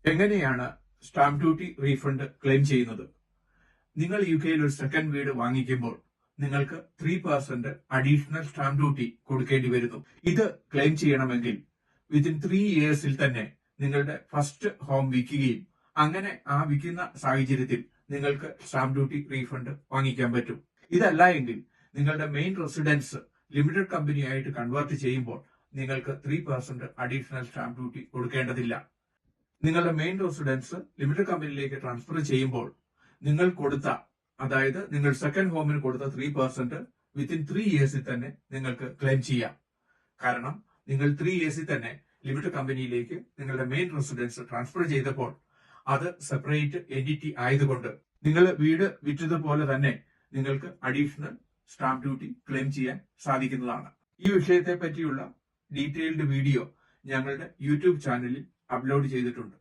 എങ്ങനെയാണ് stamp duty refund claim ചെയ്യുന്നത്? നിങ്ങൾ യുകെയിൽ ഒരു സെക്കൻഡ് വീട് വാങ്ങിക്കുമ്പോൾ നിങ്ങൾക്ക് 3% അഡീഷണൽ സ്റ്റാമ്പ് ഡ്യൂട്ടി കൊടുക്കേണ്ടി വരുന്നു. ഇത് ക്ലെയിം ചെയ്യണമെങ്കിൽ വിത്തിൻ 3 ഇയേഴ്സിൽ തന്നെ നിങ്ങളുടെ ഫസ്റ്റ് ഹോം വിൽക്കുകയും അങ്ങനെ ആ വിൽക്കുന്ന സാഹചര്യത്തിൽ നിങ്ങൾക്ക് സ്റ്റാമ്പ് ഡ്യൂട്ടി റീഫണ്ട് വാങ്ങിക്കാൻ പറ്റും. ഇതല്ല എങ്കിൽ നിങ്ങളുടെ മെയിൻ റെസിഡൻസ് ലിമിറ്റഡ് കമ്പനിയായിട്ട് കൺവേർട്ട് ചെയ്യുമ്പോൾ നിങ്ങൾക്ക് 3% അഡീഷണൽ സ്റ്റാമ്പ് ഡ്യൂട്ടി കൊടുക്കേണ്ടതില്ല. നിങ്ങളുടെ മെയിൻ റെസിഡൻസ് ലിമിറ്റഡ് കമ്പനിയിലേക്ക് ട്രാൻസ്ഫർ ചെയ്യുമ്പോൾ നിങ്ങൾ കൊടുത്ത, അതായത് നിങ്ങൾ സെക്കൻഡ് ഹോമിന് കൊടുത്ത 3% വിത്തിൻ 3 ഇയേഴ്സിൽ തന്നെ നിങ്ങൾക്ക് ക്ലെയിം ചെയ്യാം. കാരണം നിങ്ങൾ 3 ഇയേഴ്സിൽ തന്നെ ലിമിറ്റഡ് കമ്പനിയിലേക്ക് നിങ്ങളുടെ മെയിൻ റെസിഡൻസ് ട്രാൻസ്ഫർ ചെയ്തപ്പോൾ അത് സെപ്പറേറ്റ് എൻറ്റിറ്റി ആയതുകൊണ്ട് നിങ്ങൾ വീട് വിറ്റതുപോലെ തന്നെ നിങ്ങൾക്ക് അഡീഷണൽ സ്റ്റാമ്പ് ഡ്യൂട്ടി ക്ലെയിം ചെയ്യാൻ സാധിക്കുന്നതാണ്. ഈ വിഷയത്തെ പറ്റിയുള്ള ഡീറ്റെയിൽഡ് വീഡിയോ ഞങ്ങളുടെ യൂട്യൂബ് ചാനലിൽ അപ്ലോഡ് ചെയ്തിട്ടുണ്ട്.